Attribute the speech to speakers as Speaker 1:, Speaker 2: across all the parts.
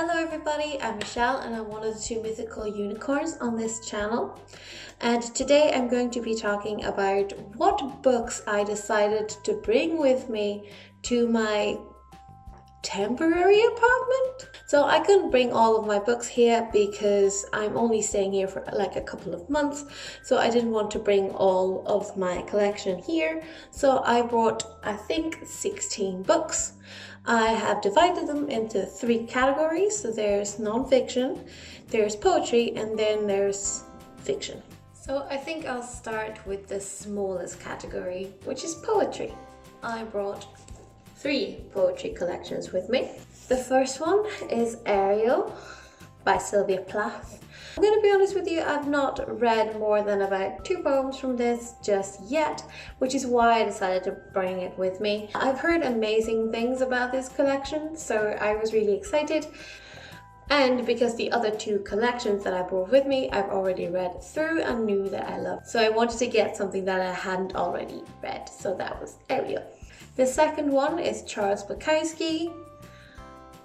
Speaker 1: Hello everybody, I'm Michelle and I'm one of the two mythical unicorns on this channel. And today I'm going to be talking about what books I decided to bring with me to my temporary apartment. So I couldn't bring all of my books here because I'm only staying here for like a couple of months, so I didn't want to bring all of my collection here. So I brought, I think, 16 books. I have divided them into 3 categories. So there's non-fiction, there's poetry, and then there's fiction. So I think I'll start with the smallest category, which is poetry. I brought 3 poetry collections with me. The first one is Ariel by Sylvia Plath. I'm going to be honest with you, I've not read more than about 2 poems from this just yet, which is why I decided to bring it with me. I've heard amazing things about this collection, so I was really excited. And because the other 2 collections that I brought with me, I've already read through and knew that I loved. So I wanted to get something that I hadn't already read, so that was Ariel. The second one is Charles Bukowski,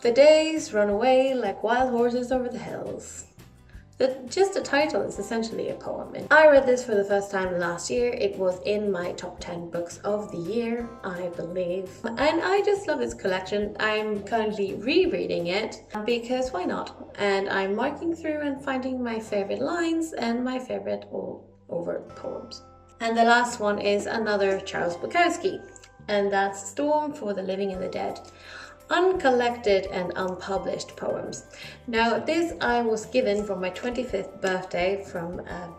Speaker 1: The Days Run Away Like Wild Horses Over the Hills. Just the title is essentially a poem. And I read this for the first time last year. It was in my top 10 books of the year, I believe. And I just love this collection. I'm currently rereading it because why not? And I'm marking through and finding my favorite lines and my favorite all-over poems. And the last one is another Charles Bukowski, and that's Storm for the Living and the Dead. Uncollected and unpublished poems. Now this I was given for my 25th birthday from a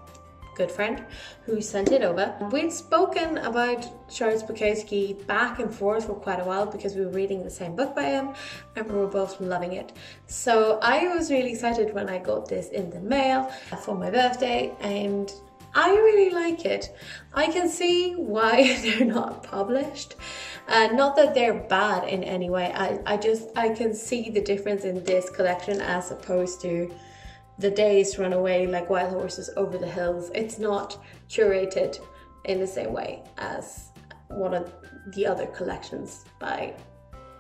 Speaker 1: good friend who sent it over. We'd spoken about Charles Bukowski back and forth for quite a while because we were reading the same book by him and we were both loving it. So I was really excited when I got this in the mail for my birthday, and I really like it. I can see why they're not published. Not that they're bad in any way. I can see the difference in this collection as opposed to The Days Run Away Like Wild Horses Over the Hills. It's not curated in the same way as one of the other collections by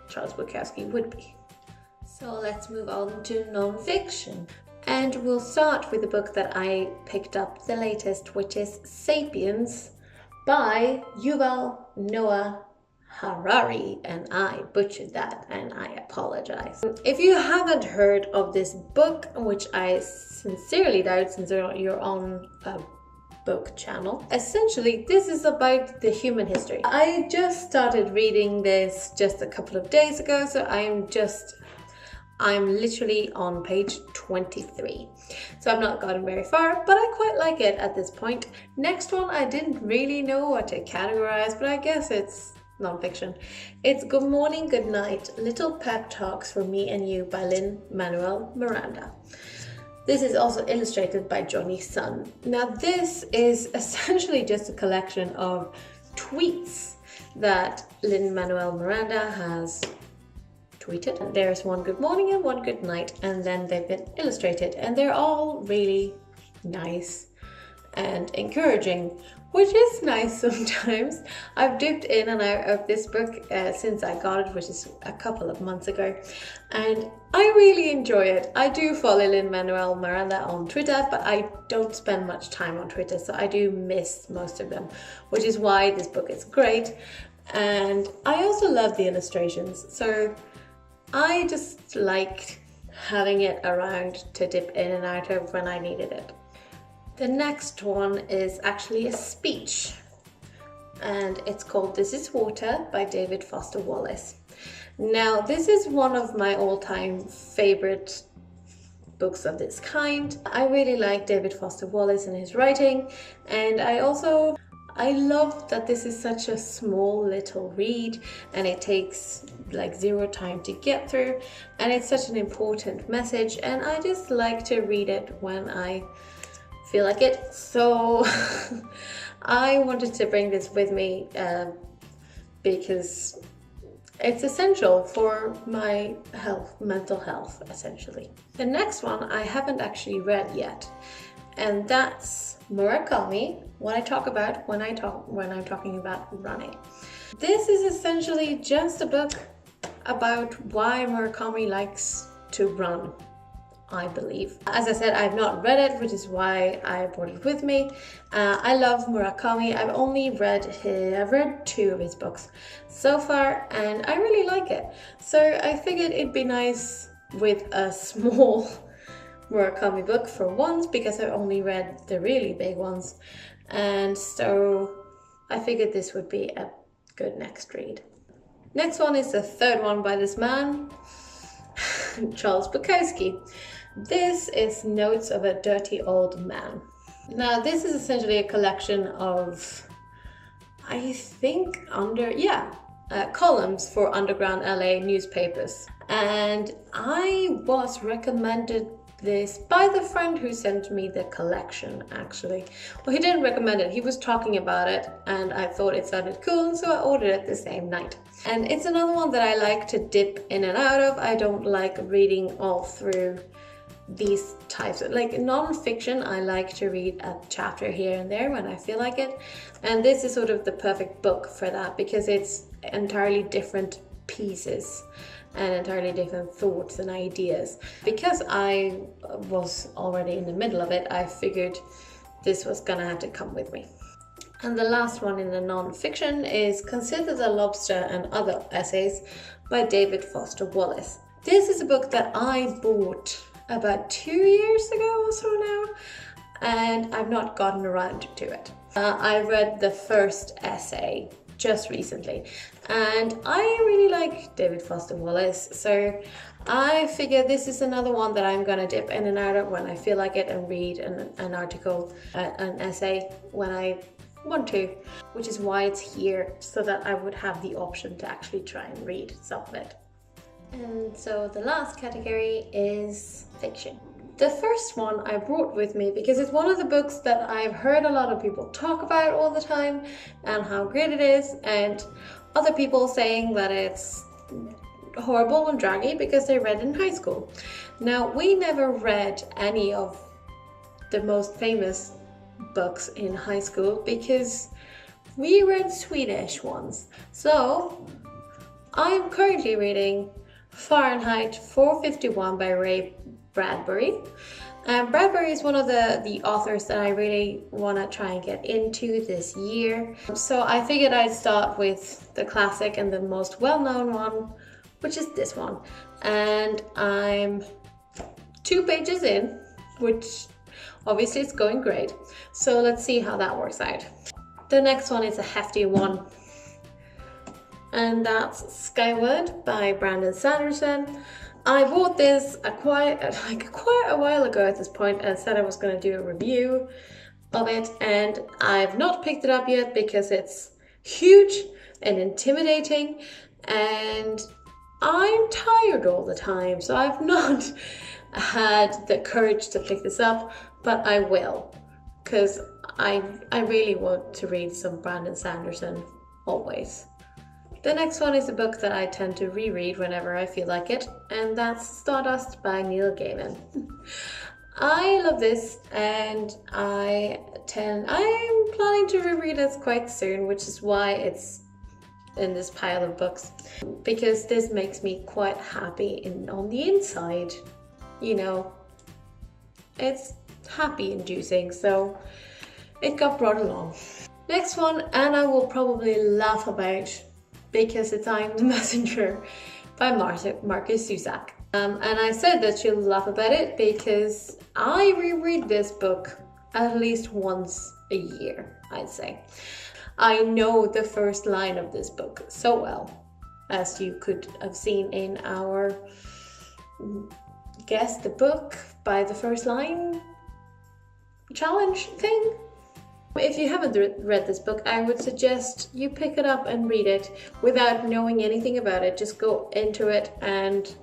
Speaker 1: Charles Bukowski would be. So let's move on to non-fiction. And we'll start with the book that I picked up the latest, which is Sapiens by Yuval Noah Harari, and I butchered that and I apologize. If you haven't heard of this book, which I sincerely doubt since you're on a book channel, essentially this is about the human history. I just started reading this just a couple of days ago, so I'm literally on page 23. So I've not gotten very far, but I quite like it at this point. Next one, I didn't really know what to categorize, but I guess it's non-fiction. It's Good Morning, Good Night, Little Pep Talks for Me and You by Lin-Manuel Miranda. This is also illustrated by Johnny Sun. Now this is essentially just a collection of tweets that Lin-Manuel Miranda has tweeted. There's one good morning and one good night, and then they've been illustrated, and they're all really nice and encouraging, which is nice sometimes. I've dipped in and out of this book since I got it, which is a couple of months ago, and I really enjoy it. I do follow Lin-Manuel Miranda on Twitter, but I don't spend much time on Twitter, so I do miss most of them, which is why this book is great. And I also love the illustrations, so I just liked having it around to dip in and out of when I needed it. The next one is actually a speech, and it's called This Is Water by David Foster Wallace. Now this is one of my all-time favorite books of this kind. I really like David Foster Wallace and his writing, and I love that this is such a small little read and it takes like 0 time to get through, and it's such an important message, and I just like to read it when I feel like it. So I wanted to bring this with me because it's essential for my health, mental health essentially. The next one I haven't actually read yet, and that's Murakami, what I talk about when I'm talking about running. This is essentially just a book about why Murakami likes to run, I believe. As I said, I've not read it, which is why I brought it with me. I love Murakami. I've read 2 of his books so far, and I really like it. So I figured it'd be nice with a small Murakami book for once, because I've only read the really big ones, and so I figured this would be a good next read. Next one is the 3rd one by this man, Charles Bukowski. This is Notes of a Dirty Old Man. Now this is essentially a collection of, I think, columns for underground LA newspapers. And I was recommended this by the friend who sent me the collection, actually. Well, he didn't recommend it, he was talking about it, and I thought it sounded cool, and so I ordered it the same night. And it's another one that I like to dip in and out of. I don't like reading all through these types of, like nonfiction, I like to read a chapter here and there when I feel like it, and this is sort of the perfect book for that, because it's entirely different pieces and entirely different thoughts and ideas. Because I was already in the middle of it, I figured this was gonna have to come with me. And the last one in the non-fiction is Consider the Lobster and Other Essays by David Foster Wallace. This is a book that I bought about 2 years ago or so now, and I've not gotten around to it. I read the first essay just recently, and I really like David Foster Wallace, so I figure this is another one that I'm gonna dip in and out of when I feel like it, and read an article, an essay when I want to, which is why it's here, so that I would have the option to actually try and read some of it. And so the last category is fiction. The first one I brought with me because it's one of the books that I've heard a lot of people talk about all the time and how great it is, and other people saying that it's horrible and draggy because they read in high school. Now, we never read any of the most famous books in high school because we read Swedish ones. So I'm currently reading Fahrenheit 451 by Ray Bradbury. Bradbury is one of the authors that I really want to try and get into this year. So I figured I'd start with the classic and the most well-known one, which is this one. And I'm 2 pages in, which obviously is going great. So let's see how that works out. The next one is a hefty one, and that's Skyward by Brandon Sanderson. I bought this quite a while ago at this point, and said I was going to do a review of it, and I've not picked it up yet because it's huge and intimidating, and I'm tired all the time, so I've not had the courage to pick this up, but I will, because I really want to read some Brandon Sanderson always. The next one is a book that I tend to reread whenever I feel like it, and that's Stardust by Neil Gaiman. I love this, and I'm planning to reread it quite soon, which is why it's in this pile of books, because this makes me quite happy on the inside. You know, it's happy inducing, so it got brought along. Next one, and I will probably laugh about because it's I Am the Messenger by Marcus Zusak. And I said that you'll laugh about it because I reread this book at least once a year, I'd say. I know the first line of this book so well, as you could have seen in our Guess the Book by the First Line challenge thing. If you haven't read this book, I would suggest you pick it up and read it without knowing anything about it. Just go into it and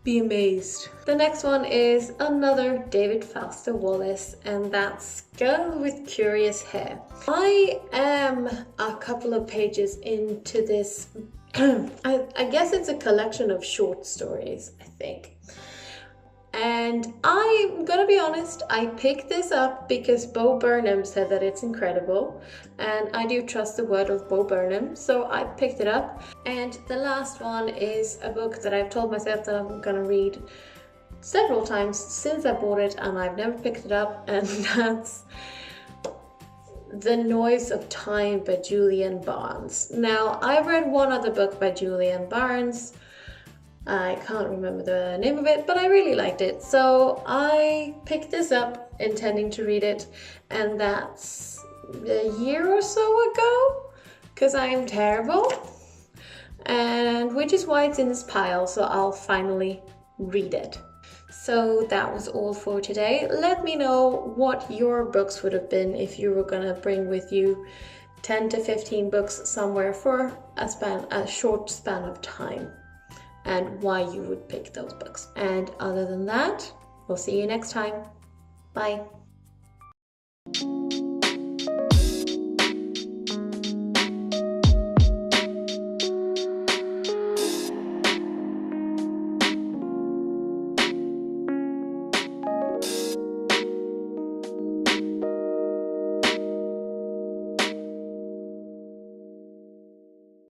Speaker 1: be amazed. The next one is another David Foster Wallace, and that's Girl with Curious Hair. I am a couple of pages into this. I guess it's a collection of short stories, I think. And I'm gonna be honest, I picked this up because Bo Burnham said that it's incredible, and I do trust the word of Bo Burnham, so I picked it up. And the last one is a book that I've told myself that I'm gonna read several times since I bought it and I've never picked it up, and that's The Noise of Time by Julian Barnes. Now, I've read one other book by Julian Barnes. I can't remember the name of it, but I really liked it. So I picked this up intending to read it, and that's a year or so ago, because I'm terrible. And which is why it's in this pile, so I'll finally read it. So that was all for today. Let me know what your books would have been if you were gonna bring with you 10 to 15 books somewhere for a short span of time, and why you would pick those books. And other than that, we'll see you next time. Bye.